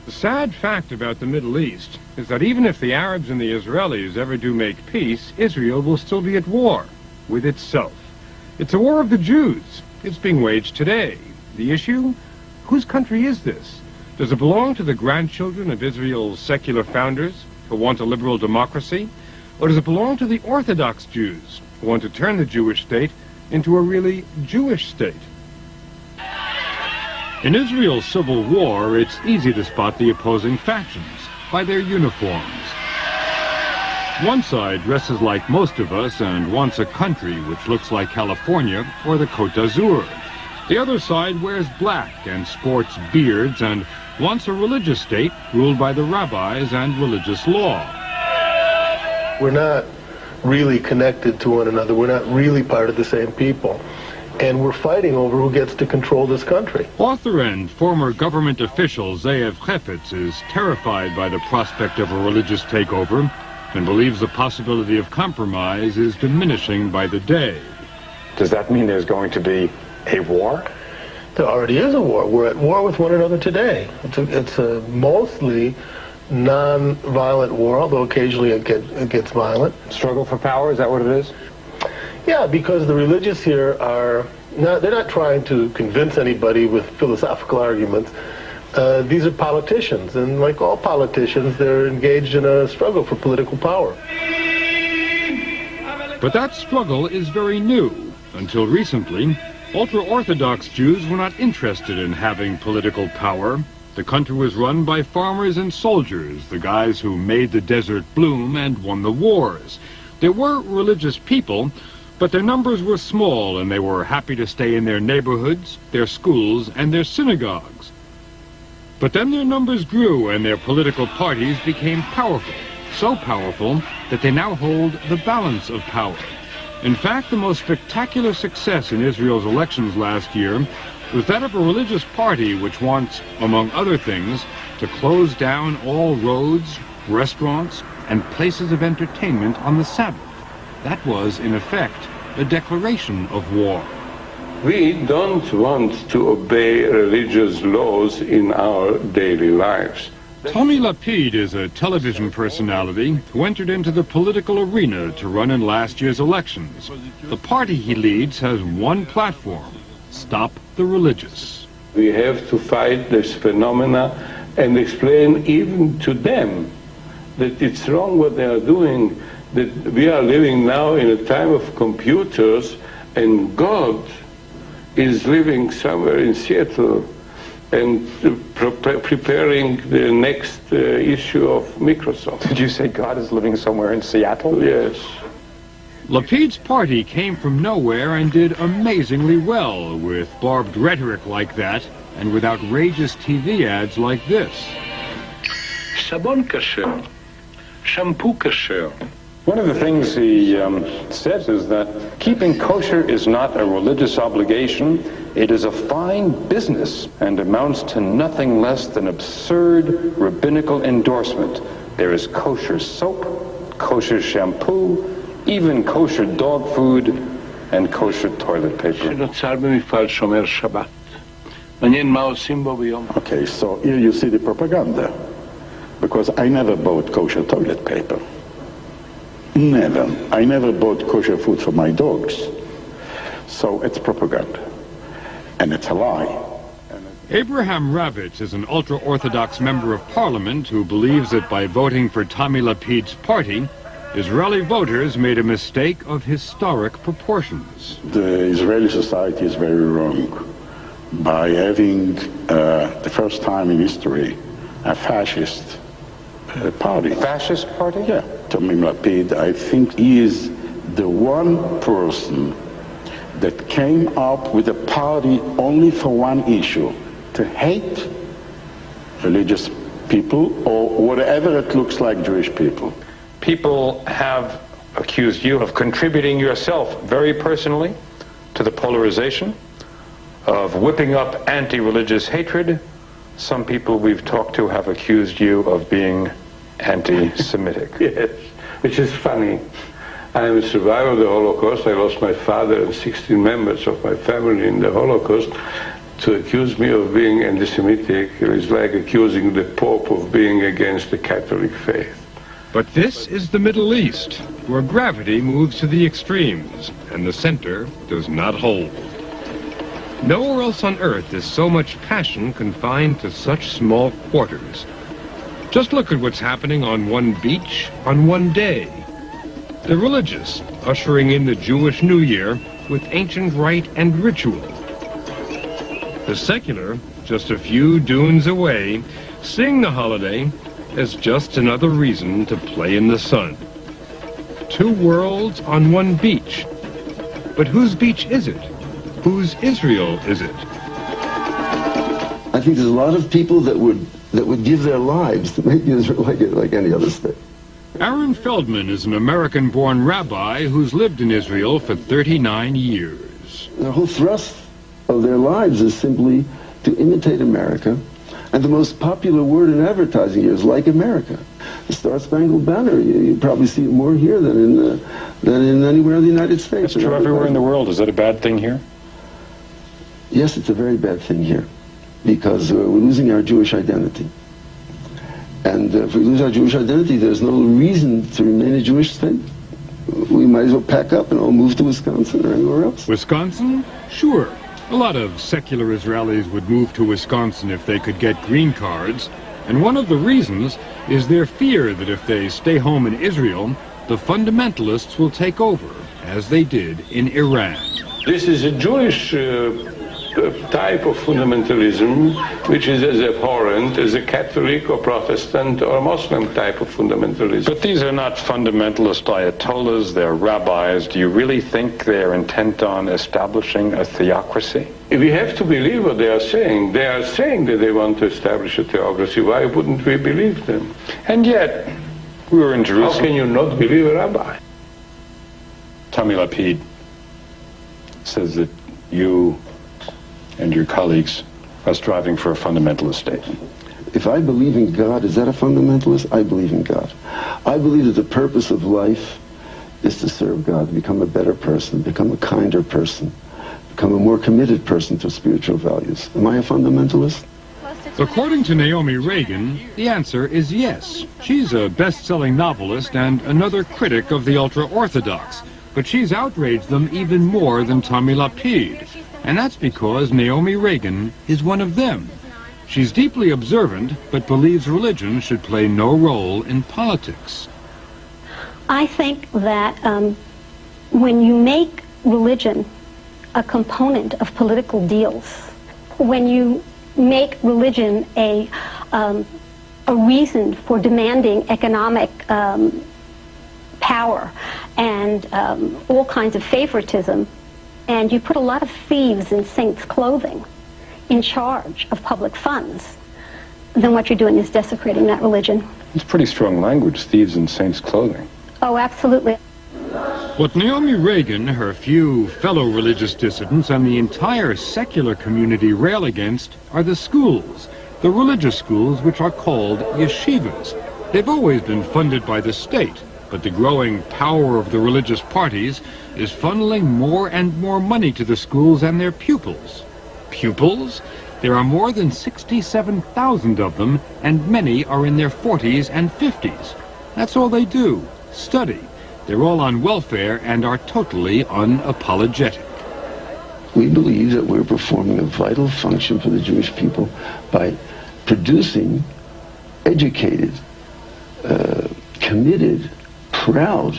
The sad fact about the Middle East is that even if the Arabs and the Israelis ever do make peace, Israel will still be at war with itself. It's a war of the Jews. It's being waged today. The issue? Whose country is this? Does it belong to the grandchildren of Israel's secular founders who want a liberal democracy? Or does it belong to the Orthodox Jews who want to turn the Jewish state into a really Jewish state? In Israel's civil war, it's easy to spot the opposing factions by their uniforms. One side dresses like most of us and wants a country which looks like California or the Côte d'Azur. The other side wears black and sports beards and wants a religious state ruled by the rabbis and religious law. We're not really connected to one another. We're not really part of the same people. And we're fighting over who gets to control this country. Author and former government official Zeev Chefetz is terrified by the prospect of a religious takeover and believes the possibility of compromise is diminishing by the day. Does that mean there's going to be a war? There already is a war. We're at war with one another today. It's a mostly non-violent war, although occasionally it gets violent. Struggle for power, is that what it is? Yeah, because the religious here are they're not trying to convince anybody with philosophical arguments. These are politicians, and like all politicians, they're engaged in a struggle for political power. But that struggle is very new. Until recently, ultra-Orthodox Jews were not interested in having political power. The country was run by farmers and soldiers, the guys who made the desert bloom and won the wars. There were religious people, but their numbers were small, and they were happy to stay in their neighborhoods, their schools, and their synagogues. But then their numbers grew, and their political parties became powerful, so powerful that they now hold the balance of power. In fact, the most spectacular success in Israel's elections last year was that of a religious party which wants, among other things, to close down all roads, restaurants, and places of entertainment on the Sabbath. That was, in effect, a declaration of war. We don't want to obey religious laws in our daily lives. Tommy Lapid is a television personality who entered into the political arena to run in last year's elections. The party he leads has one platform: stop the religious. We have to fight this phenomena and explain even to them that it's wrong what they are doing, that we are living now in a time of computers and God is living somewhere in Seattle and preparing the next issue of Microsoft. Did you say God is living somewhere in Seattle? Yes. Lapid's party came from nowhere and did amazingly well with barbed rhetoric like that and with outrageous TV ads like this. Sabon kasher, shampoo kasher. One of the things he says is that keeping kosher is not a religious obligation. It is a fine business and amounts to nothing less than absurd rabbinical endorsement. There is kosher soap, kosher shampoo, even kosher dog food, and kosher toilet paper. Okay, so here you see the propaganda. Because I never bought kosher toilet paper. Never. I never bought kosher food for my dogs. So it's propaganda. And it's a lie. Abraham Ravitch is an ultra-Orthodox member of parliament who believes that by voting for Tommy Lapid's party, Israeli voters made a mistake of historic proportions. The Israeli society is very wrong by having, the first time in history, a fascist party. Fascist party? Yeah. Tommy Lapid, I think he is the one person that came up with a party only for one issue: to hate religious people or whatever it looks like Jewish people. People have accused you of contributing yourself very personally to the polarization, of whipping up anti-religious hatred. Some people we've talked to have accused you of being anti-Semitic. Yes, which is funny. I am a survivor of the Holocaust. I lost my father and 16 members of my family in the Holocaust. to accuse me of being anti-Semitic is like accusing the Pope of being against the Catholic faith. But this is the Middle East, where gravity moves to the extremes, and the center does not hold. Nowhere else on Earth is so much passion confined to such small quarters. Just look at what's happening on one beach on one day. The religious ushering in the Jewish New Year with ancient rite and ritual. The secular, just a few dunes away, seeing the holiday as just another reason to play in the sun. Two worlds on one beach. But whose beach is it? Whose Israel is it? I think there's a lot of people that would give their lives to make Israel like any other state. Aaron Feldman is an American-born rabbi who's lived in Israel for 39 years. The whole thrust of their lives is simply to imitate America, and the most popular word in advertising here is like America. The Star-Spangled Banner, you probably see it more here than in anywhere in the United States. It's true everywhere in the world. Is that a bad thing here? Yes, it's a very bad thing here, because we're losing our Jewish identity. And if we lose our Jewish identity, there's no reason to remain a Jewish state. We might as well pack up and all move to Wisconsin or anywhere else. Wisconsin? Sure. A lot of secular Israelis would move to Wisconsin if they could get green cards. And one of the reasons is their fear that if they stay home in Israel, the fundamentalists will take over, as they did in Iran. This is a Jewish type of fundamentalism which is as abhorrent as a Catholic or Protestant or Muslim type of fundamentalism. But these are not fundamentalist ayatollahs, they're rabbis. Do you really think they're intent on establishing a theocracy? We have to believe what they are saying. They are saying that they want to establish a theocracy. Why wouldn't we believe them? And yet, we were in Jerusalem. How can you not believe a rabbi? Tommy Lapid says that you and your colleagues are striving for a fundamentalist state. If I believe in God, is that a fundamentalist? I believe in God. I believe that the purpose of life is to serve God, to become a better person, become a kinder person, become a more committed person to spiritual values. Am I a fundamentalist? According to Naomi Reagan, the answer is yes. She's a best-selling novelist and another critic of the ultra-Orthodox, but she's outraged them even more than Tommy Lapid. And that's because Naomi Reagan is one of them. She's deeply observant, but believes religion should play no role in politics. I think that when you make religion a component of political deals, when you make religion a reason for demanding economic power and all kinds of favoritism, and you put a lot of thieves in saints' clothing in charge of public funds, then what you're doing is desecrating that religion. It's pretty strong language, thieves in saints' clothing. Oh, absolutely. What Naomi Reagan, her few fellow religious dissidents, and the entire secular community rail against are the schools, the religious schools which are called yeshivas. They've always been funded by the state, but the growing power of the religious parties is funneling more and more money to the schools and their pupils. Pupils? There are more than 67,000 of them, and many are in their 40s and 50s. That's all they do, study. They're all on welfare and are totally unapologetic. We believe that we're performing a vital function for the Jewish people by producing educated, committed, proud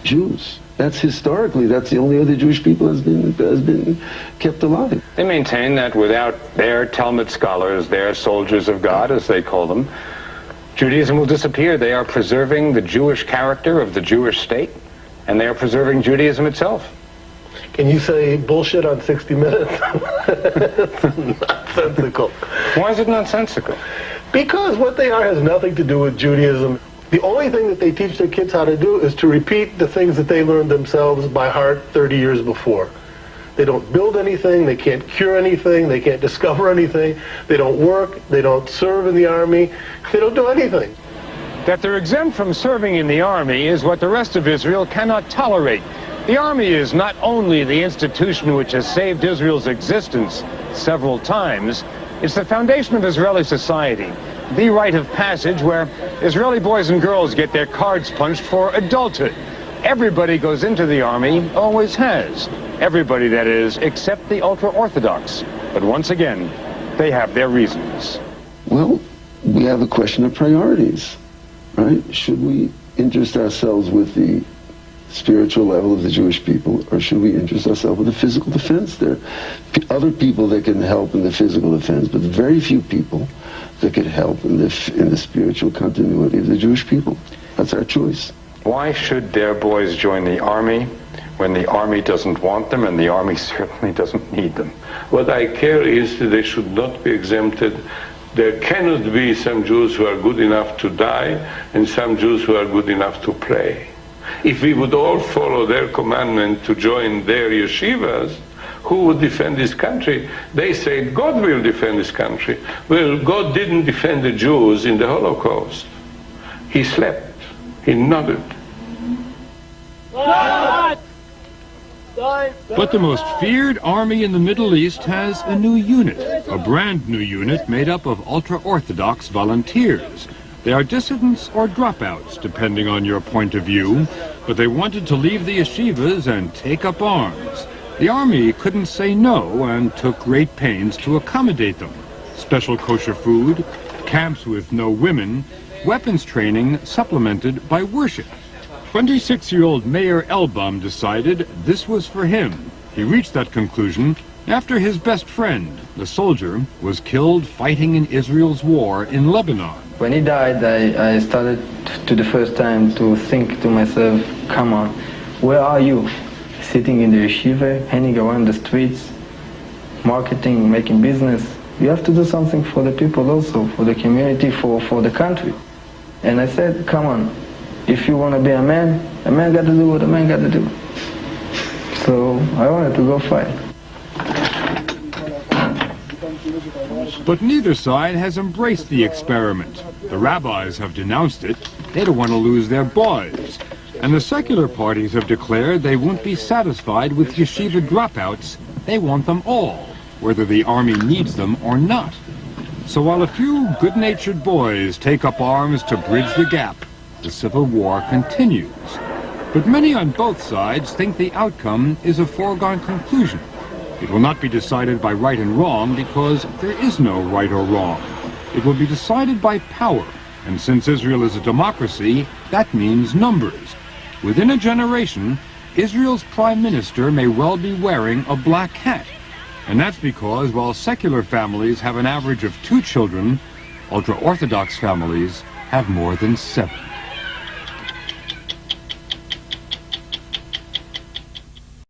Jews. That's historically, that's the only way the Jewish people has been kept alive. They maintain that without their Talmud scholars, their soldiers of God, as they call them, Judaism will disappear. They are preserving the Jewish character of the Jewish state, and they are preserving Judaism itself. Can you say bullshit on 60 Minutes? It's nonsensical. Why is it nonsensical? Because what they are has nothing to do with Judaism. The only thing that they teach their kids how to do is to repeat the things that they learned themselves by heart 30 years before. They don't build anything, they can't cure anything, they can't discover anything, they don't work, they don't serve in the army, they don't do anything. That they're exempt from serving in the army is what the rest of Israel cannot tolerate. The army is not only the institution which has saved Israel's existence several times, it's the foundation of Israeli society, the rite of passage where Israeli boys and girls get their cards punched for adulthood. Everybody goes into the army, always has. Everybody, that is, except the ultra-Orthodox. But once again, they have their reasons. Well, we have a question of priorities, right? Should we interest ourselves with the spiritual level of the Jewish people, or should we interest ourselves with the physical defense? There are other people that can help in the physical defense, but very few people that could help in the spiritual continuity of the Jewish people. That's our choice. Why should their boys join the army when the army doesn't want them and the army certainly doesn't need them? What I care is that they should not be exempted. There cannot be some Jews who are good enough to die and some Jews who are good enough to pray. If we would all follow their commandment to join their yeshivas, who would defend this country? They say God will defend this country. Well, God didn't defend the Jews in the Holocaust. He slept. He nodded. But the most feared army in the Middle East has a new unit, a brand new unit made up of ultra-Orthodox volunteers. They are dissidents or dropouts, depending on your point of view, but they wanted to leave the yeshivas and take up arms. The army couldn't say no and took great pains to accommodate them. Special kosher food, camps with no women, weapons training supplemented by worship. 26-year-old Meir Elbaum decided this was for him. He reached that conclusion after his best friend, the soldier, was killed fighting in Israel's war in Lebanon. When he died, I started to the first time to think to myself, come on, where are you? Sitting in the yeshiva, hanging around the streets, marketing, making business. You have to do something for the people also, for the community, for the country. And I said, come on, if you want to be a man got to do what a man got to do. So I wanted to go fight. But neither side has embraced the experiment. The rabbis have denounced it. They don't want to lose their boys. And the secular parties have declared they won't be satisfied with yeshiva dropouts. They want them all, whether the army needs them or not. So while a few good-natured boys take up arms to bridge the gap, the civil war continues. But many on both sides think the outcome is a foregone conclusion. It will not be decided by right and wrong because there is no right or wrong. It will be decided by power, and since Israel is a democracy, that means numbers. Within a generation, Israel's prime minister may well be wearing a black hat. And that's because while secular families have an average of 2 children, ultra-Orthodox families have more than 7.